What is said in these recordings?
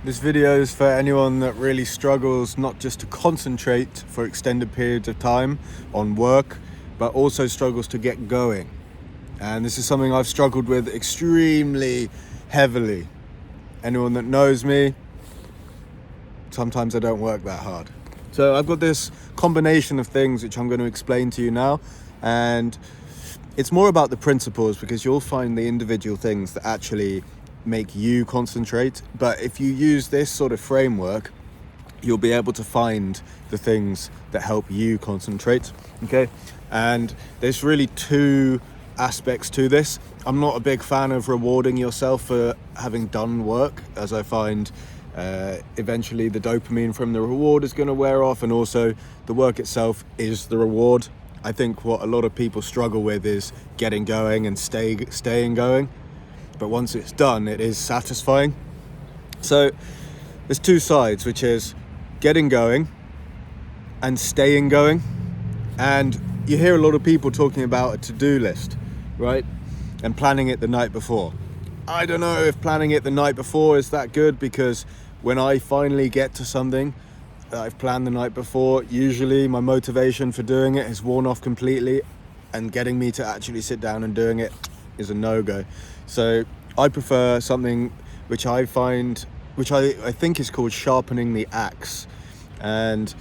This video is for anyone that really struggles not just to concentrate for extended periods of time on work, but also struggles to get going. And this is something I've struggled with extremely heavily. Anyone that knows me, sometimes I don't work that hard. So I've got this combination of things which I'm going to explain to you now, and it's more about the principles because you'll find the individual things that actually make you concentrate. But if you use this sort of framework, you'll be able to find the things that help you concentrate. Okay, and there's really two aspects to this. I'm not a big fan of rewarding yourself for having done work, as I find eventually the dopamine from the reward is going to wear off, and also the work itself is the reward. I think what a lot of people struggle with is getting going and staying going, but once it's done, it is satisfying. So there's two sides, which is getting going and staying going. And you hear a lot of people talking about a to-do list, right? And planning it the night before. I don't know if planning it the night before is that good, because when I finally get to something that I've planned the night before, usually my motivation for doing it has worn off completely, and getting me to actually sit down and doing it is a no-go. So I prefer something which I find, which I think is called sharpening the axe. And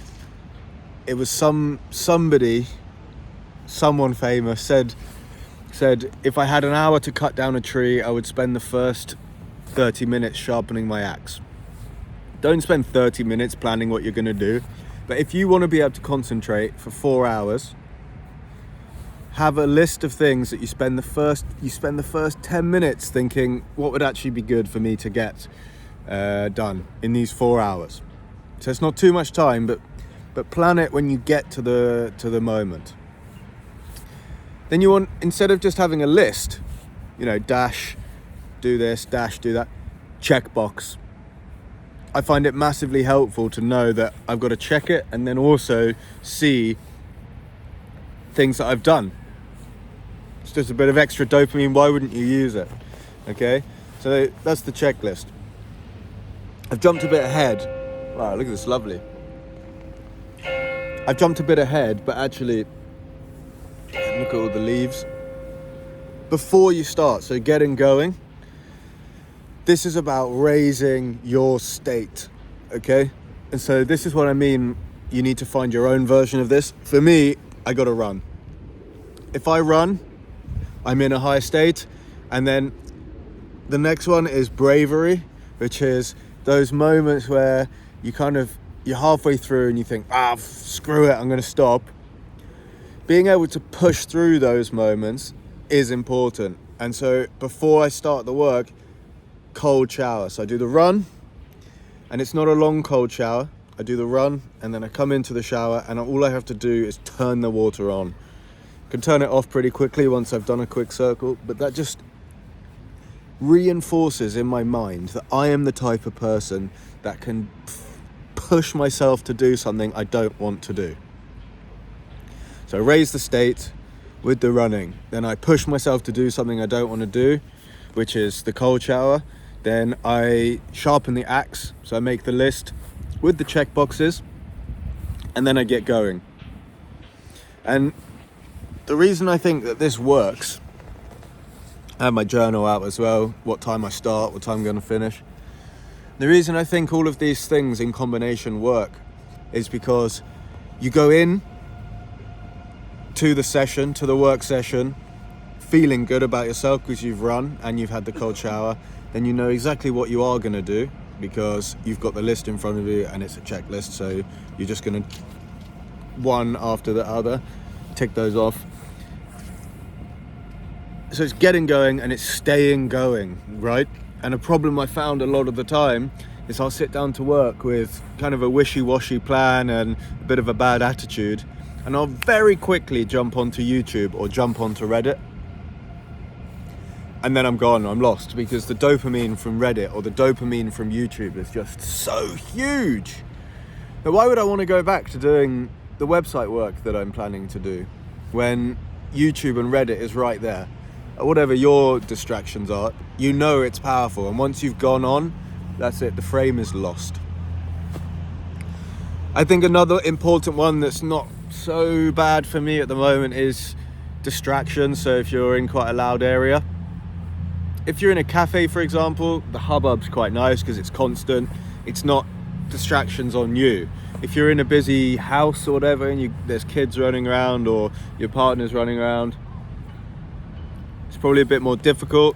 it was someone famous said if I had an hour to cut down a tree, I would spend the first 30 minutes sharpening my axe. Don't spend 30 minutes planning what you're going to do, but if you want to be able to concentrate for 4 hours, have a list of things that you spend the first 10 minutes thinking, what would actually be good for me to get done in these 4 hours. So it's not too much time, but plan it when you get to the moment. Then you want, instead of just having a list, dash, do this, dash, do that, check box. I find it massively helpful to know that I've got to check it and then also see things that I've done. It's just a bit of extra dopamine. Why wouldn't you use it? Okay, so that's the checklist. I've jumped a bit ahead. Wow, look at this, lovely. I've jumped a bit ahead, but actually, look at all the leaves. Before you start, so getting going, this is about raising your state, okay? And so this is what I mean. You need to find your own version of this. For me, I got to run. If I run, I'm in a high state. And then the next one is bravery, which is those moments where you're halfway through and you think, screw it, I'm going to stop. Being able to push through those moments is important. And so before I start the work, cold shower. So I do the run, and it's not a long cold shower. I do the run, and then I come into the shower, and all I have to do is turn the water on. I can turn it off pretty quickly once I've done a quick circle, but that just reinforces in my mind that I am the type of person that can push myself to do something I don't want to do. So I raise the state with the running. Then I push myself to do something I don't want to do, which is the cold shower. Then I sharpen the axe. So I make the list with the check boxes, and then I get going. And the reason I think that this works, I have my journal out as well, what time I start, what time I'm going to finish. The reason I think all of these things in combination work is because you go in to the work session, feeling good about yourself because you've run and you've had the cold shower. Then you know exactly what you are going to do because you've got the list in front of you and it's a checklist. So you're just going to, one after the other, tick those off. So it's getting going and it's staying going, right? And a problem I found a lot of the time is I'll sit down to work with kind of a wishy-washy plan and a bit of a bad attitude, and I'll very quickly jump onto YouTube or jump onto Reddit. And then I'm gone, I'm lost, because the dopamine from Reddit or the dopamine from YouTube is just so huge. But why would I want to go back to doing the website work that I'm planning to do when YouTube and Reddit is right there? Whatever your distractions are, it's powerful. And once you've gone on, that's it, the frame is lost. I think another important one that's not so bad for me at the moment is distraction. So if you're in quite a loud area, if you're in a cafe, for example, the hubbub's quite nice because it's constant. It's not distractions on you. If you're in a busy house or whatever and there's kids running around or your partner's running around, it's probably a bit more difficult.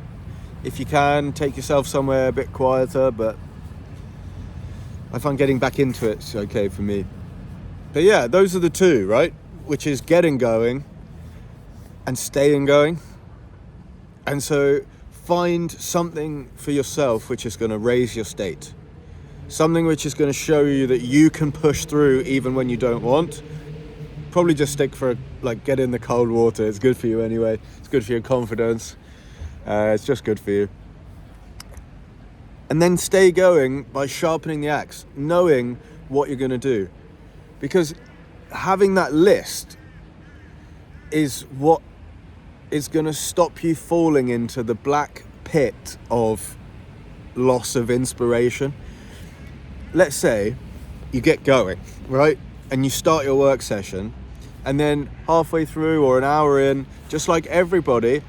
If you can, take yourself somewhere a bit quieter, but I find getting back into it's okay for me. But yeah, those are the two, right? Which is getting going and staying going. And so find something for yourself which is going to raise your state. Something which is going to show you that you can push through even when you don't want. Probably just stick get in the cold water. It's good for you anyway. It's good for your confidence. It's just good for you. And then stay going by sharpening the axe, knowing what you're going to do. Because having that list is what is going to stop you falling into the black pit of loss of inspiration. Let's say you get going, right? And you start your work session, and then halfway through or an hour in, just like everybody,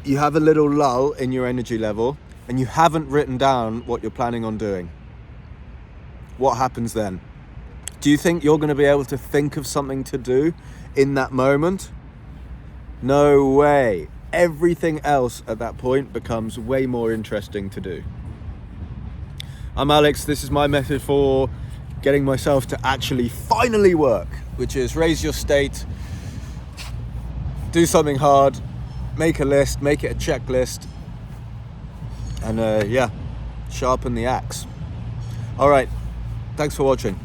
you have a little lull in your energy level and you haven't written down what you're planning on doing. What happens then? Do you think you're going to be able to think of something to do in that moment? No way. Everything else at that point becomes way more interesting to do. I'm Alex. This is my method for getting myself to actually finally work, which is raise your state, do something hard, make a list, make it a checklist, and sharpen the axe. All right, thanks for watching.